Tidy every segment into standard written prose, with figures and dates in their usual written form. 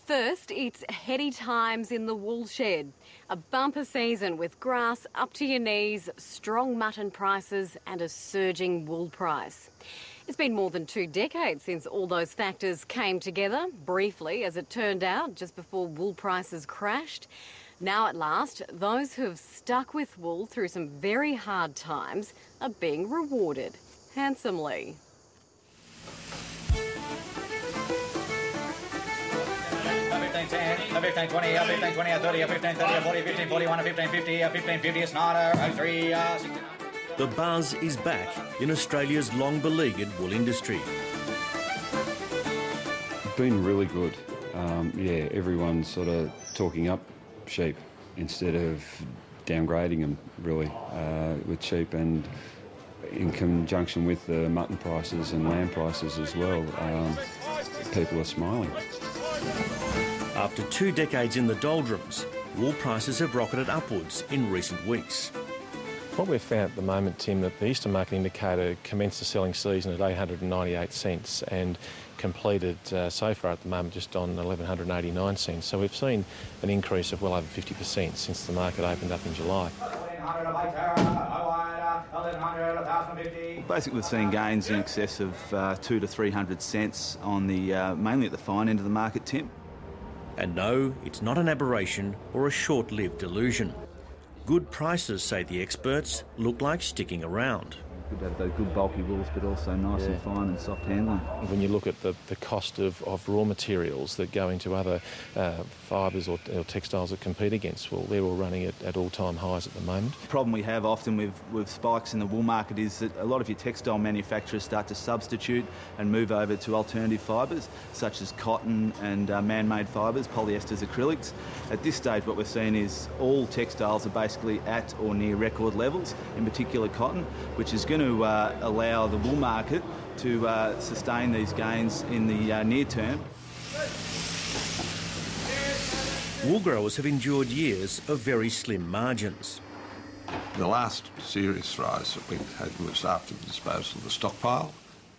First, it's heady times in the woolshed. A bumper season with grass up to your knees, strong mutton prices and a surging wool price. It's been more than 2 decades since all those factors came together, briefly as it turned out, just before wool prices crashed. Now at last, those who have stuck with wool through some very hard times are being rewarded handsomely. The buzz is back in Australia's long-beleaguered wool industry. It's been really good. Everyone's sort of talking up sheep instead of downgrading them, really, with sheep, and in conjunction with the mutton prices and lamb prices as well, people are smiling. After 2 decades in the doldrums, wool prices have rocketed upwards in recent weeks. What we've found at the moment, Tim, that the Eastern Market Indicator commenced the selling season at 898 cents and completed so far at the moment just on 1189 cents. So we've seen an increase of well over 50% since the market opened up in July. Basically, we're seeing gains in excess of 200 to 300 cents on the mainly at the fine end of the market, Tim. And no, it's not an aberration or a short-lived delusion. Good prices, say the experts, look like sticking around. Good to have those good bulky wools, but also nice and fine and soft handling. When you look at the cost of raw materials that go into other fibres or textiles that compete against wool, they're all running at all-time highs at the moment. The problem we have often with spikes in the wool market is that a lot of your textile manufacturers start to substitute and move over to alternative fibres, such as cotton and man-made fibres, polyesters, acrylics. At this stage, what we're seeing is all textiles are basically at or near record levels, in particular cotton, which is going to allow the wool market to sustain these gains in the near term. Wool growers have endured years of very slim margins. The last serious rise that we had was after the disposal of the stockpile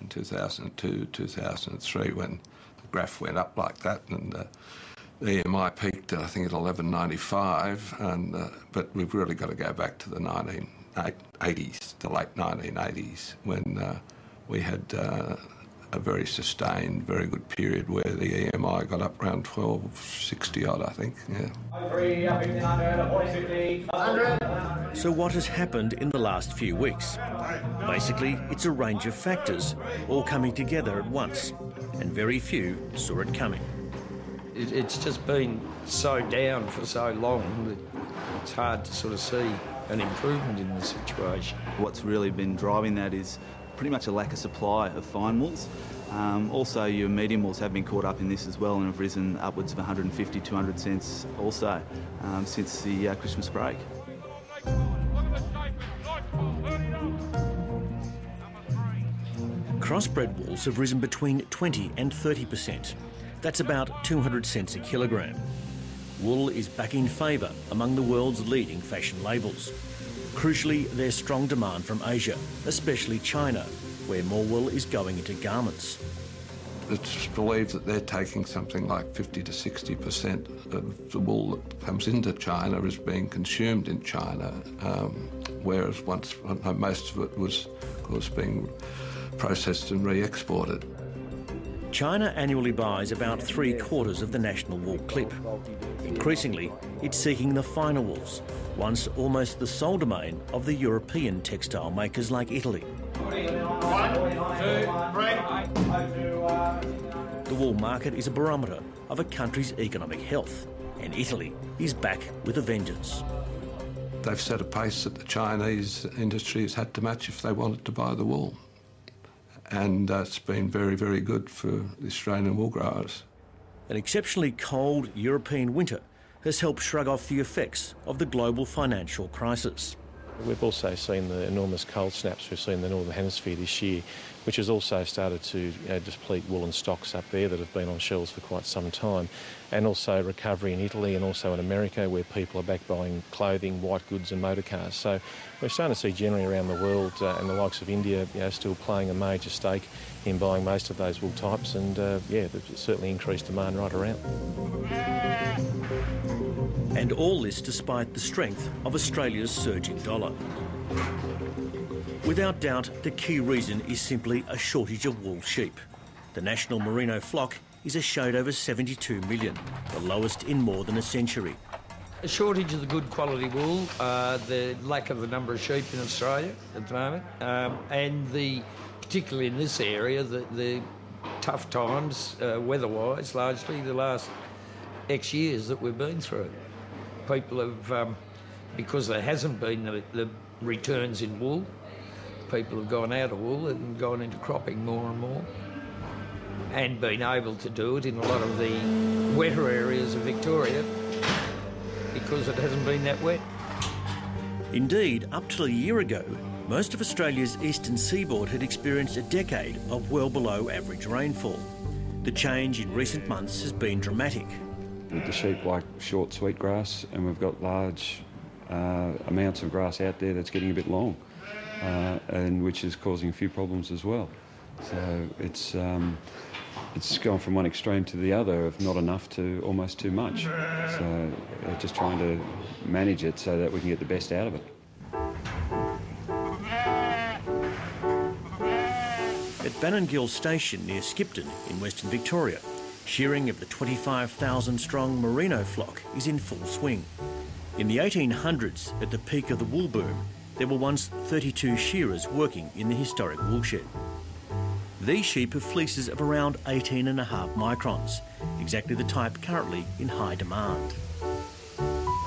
in 2002, 2003, when the graph went up like that, and the EMI peaked, I think, at 11.95, but we've really got to go back to the 1980s, the late 1980s, when we had a very sustained, very good period where the EMI got up around 1260 odd, I think. Yeah. So what has happened in the last few weeks? Basically, it's a range of factors, all coming together at once, and very few saw it coming. It's just been so down for so long that it's hard to sort of see an improvement in the situation. What's really been driving that is pretty much a lack of supply of fine wools. Also, your medium wools have been caught up in this as well and have risen upwards of 150, 200 cents also since the Christmas break. Crossbred wools have risen between 20 and 30%. That's about 200 cents a kilogram. Wool is back in favour among the world's leading fashion labels. Crucially, there's strong demand from Asia, especially China, where more wool is going into garments. It's believed that they're taking something like 50 to 60% of the wool that comes into China is being consumed in China, whereas once most of it was, of course, being processed and re-exported. China annually buys about 3/4 of the national wool clip. Increasingly, it's seeking the finer wools, once almost the sole domain of the European textile makers like Italy. The wool market is a barometer of a country's economic health, and Italy is back with a vengeance. They've set a pace that the Chinese industry has had to match if they wanted to buy the wool. And it's been very, very good for the Australian wool growers. An exceptionally cold European winter has helped shrug off the effects of the global financial crisis. We've also seen the enormous cold snaps we've seen in the Northern Hemisphere this year, which has also started to deplete woolen stocks up there that have been on shelves for quite some time, and also recovery in Italy and also in America, where people are back buying clothing, white goods and motor cars. So we're starting to see generally around the world and the likes of India still playing a major stake in buying most of those wool types, and there's certainly increased demand right around. And all this despite the strength of Australia's surging dollar. Without doubt, the key reason is simply a shortage of wool sheep. The national merino flock is a shade over 72 million, the lowest in more than a century. A shortage of the good quality wool, the lack of the number of sheep in Australia at the moment, and particularly in this area, the tough times, weather-wise, largely the last X years that we've been through. People have, because there hasn't been the returns in wool, people have gone out of wool and gone into cropping more and more, and been able to do it in a lot of the wetter areas of Victoria because it hasn't been that wet. Indeed, up till a year ago, most of Australia's eastern seaboard had experienced a decade of well below average rainfall. The change in recent months has been dramatic. The sheep like short sweet grass, and we've got large amounts of grass out there that's getting a bit long, and which is causing a few problems as well. So it's gone from one extreme to the other of not enough to almost too much. So just trying to manage it so that we can get the best out of it. At Bannangill Station near Skipton in Western Victoria, shearing of the 25,000-strong merino flock is in full swing. In the 1800s, at the peak of the wool boom, there were once 32 shearers working in the historic woolshed. These sheep have fleeces of around 18.5 microns, exactly the type currently in high demand.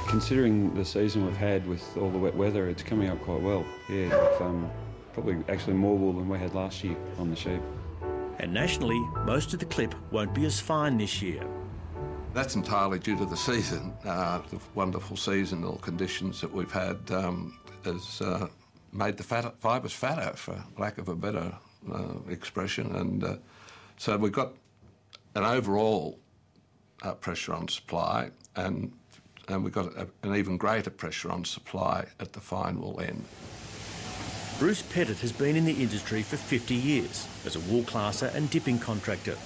Considering the season we've had with all the wet weather, it's coming up quite well. Yeah, probably actually more wool than we had last year on the sheep. And nationally, most of the clip won't be as fine this year. That's entirely due to the season. The wonderful seasonal conditions that we've had has made the fibres fatter, for lack of a better expression. And so we've got an overall pressure on supply, and we've got an even greater pressure on supply at the fine wool end. Bruce Pettit has been in the industry for 50 years as a wool classer and dipping contractor.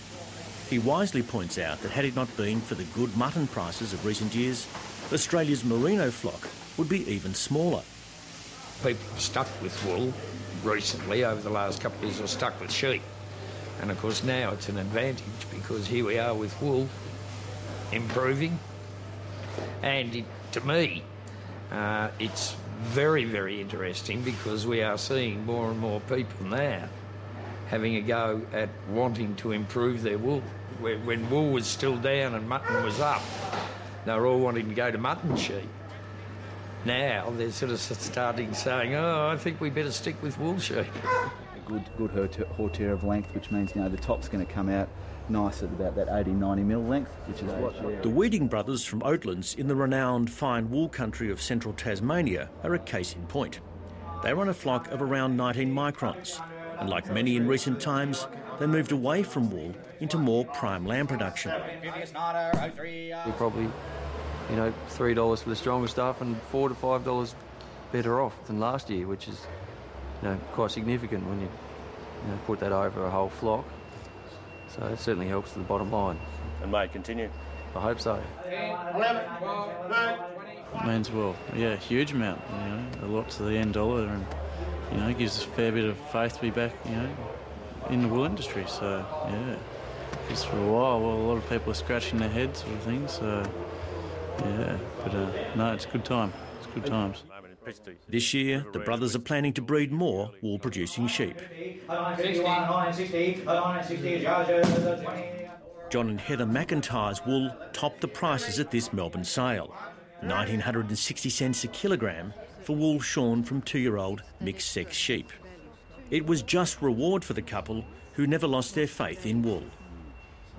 He wisely points out that had it not been for the good mutton prices of recent years, Australia's merino flock would be even smaller. People have stuck with wool recently, over the last couple of years, or stuck with sheep. And of course now it's an advantage because here we are with wool improving. And to me, it's very, very interesting because we are seeing more and more people now having a go at wanting to improve their wool. When wool was still down and mutton was up, they were all wanting to go to mutton sheep. Now they're sort of starting saying, oh, I think we better stick with wool sheep. A good hauteur of length, which means, the top's going to come out nice at about that 80-90 mil length, which is what... The Weeding brothers from Oatlands in the renowned fine wool country of central Tasmania are a case in point. They run a flock of around 19 microns, and like many in recent times, they moved away from wool into more prime lamb production. We're probably, $3 for the stronger stuff and $4 to $5 better off than last year, which is, quite significant when you put that over a whole flock. So it certainly helps to the bottom line. And may it continue? I hope so. 11, 12, 13, means, well, yeah, a huge amount, a lot to the end dollar, and, it gives us a fair bit of faith to be back, in the wool industry. So, yeah, just for a while, a lot of people are scratching their heads sort of thing, so, yeah, but no, it's a good time. It's good times. This year, the brothers are planning to breed more wool-producing sheep. John and Heather McIntyre's wool topped the prices at this Melbourne sale, 1960 cents a kilogram for wool shorn from 2-year-old mixed-sex sheep. It was just reward for the couple who never lost their faith in wool.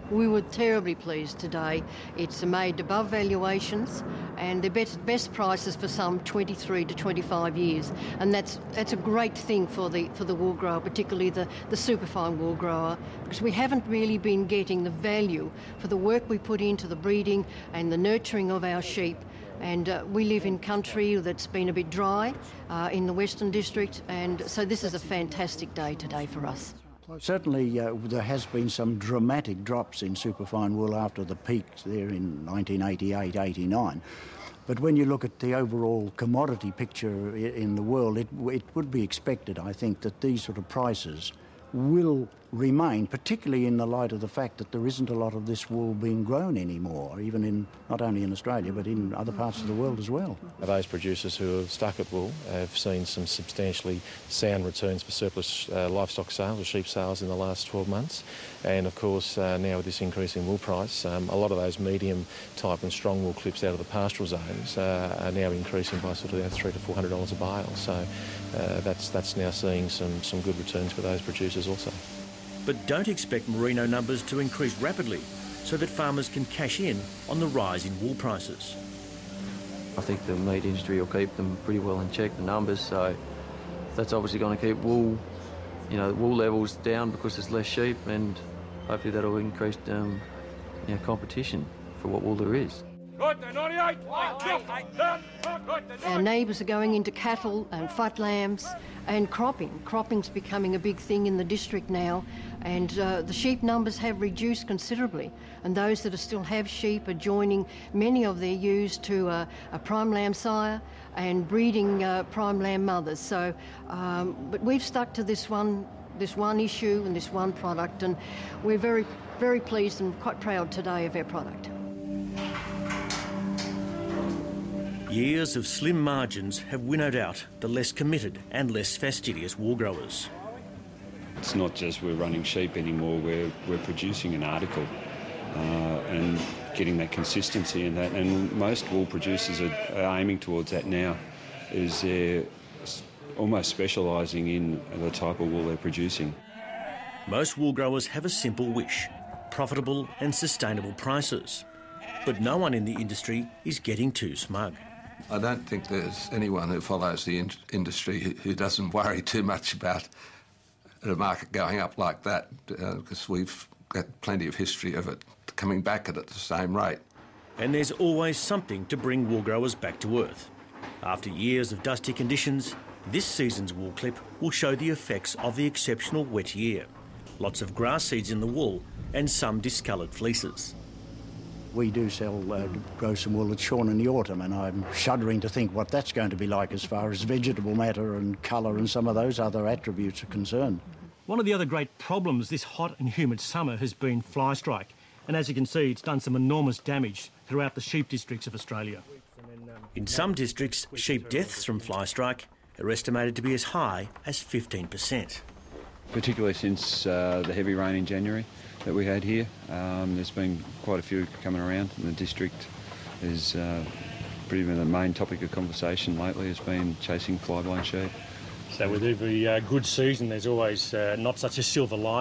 We were terribly pleased today. It's made above valuations and the best prices for some 23 to 25 years. And that's a great thing for the wool grower, particularly the superfine wool grower, because we haven't really been getting the value for the work we put into the breeding and the nurturing of our sheep. And we live in country that's been a bit dry in the Western District, and so this is a fantastic day today for us. Certainly there has been some dramatic drops in superfine wool after the peaks there in 1988-89. But when you look at the overall commodity picture in the world, it would be expected, I think, that these sort of prices will remain, particularly in the light of the fact that there isn't a lot of this wool being grown anymore, even in not only in Australia but in other parts of the world as well. Those producers who have stuck at wool have seen some substantially sound returns for surplus livestock sales or sheep sales in the last 12 months. And of course now with this increase in wool price, a lot of those medium type and strong wool clips out of the pastoral zones are now increasing by sort of $300 to $400 a bale. So that's now seeing some good returns for those producers also. But don't expect merino numbers to increase rapidly so that farmers can cash in on the rise in wool prices. I think the meat industry will keep them pretty well in check, the numbers, so that's obviously going to keep wool, wool levels down because there's less sheep, and hopefully that'll increase competition for what wool there is. Our neighbours are going into cattle and fat lambs and cropping. Cropping's becoming a big thing in the district now, and the sheep numbers have reduced considerably, and those that still have sheep are joining many of their ewes to a prime lamb sire and breeding prime lamb mothers. So, but we've stuck to this one issue and this one product, and we're very, very pleased and quite proud today of our product. Years of slim margins have winnowed out the less committed and less fastidious wool growers. It's not just we're running sheep anymore, we're producing an article and getting that consistency in that. And most wool producers are aiming towards that now, is they're almost specialising in the type of wool they're producing. Most wool growers have a simple wish: profitable and sustainable prices. But no one in the industry is getting too smug. I don't think there's anyone who follows the industry who doesn't worry too much about the market going up like that, because we've got plenty of history of it coming back at the same rate. And there's always something to bring wool growers back to earth. After years of dusty conditions, this season's wool clip will show the effects of the exceptional wet year. Lots of grass seeds in the wool and some discoloured fleeces. We do grow some wool that's shorn in the autumn, and I'm shuddering to think what that's going to be like as far as vegetable matter and colour and some of those other attributes are concerned. One of the other great problems this hot and humid summer has been fly strike, and as you can see, it's done some enormous damage throughout the sheep districts of Australia. In some districts, sheep deaths from fly strike are estimated to be as high as 15%. Particularly since the heavy rain in January that we had here. There's been quite a few coming around, and the district is pretty much the main topic of conversation lately has been chasing fly-blown sheep. So with every good season, there's always not such a silver lining.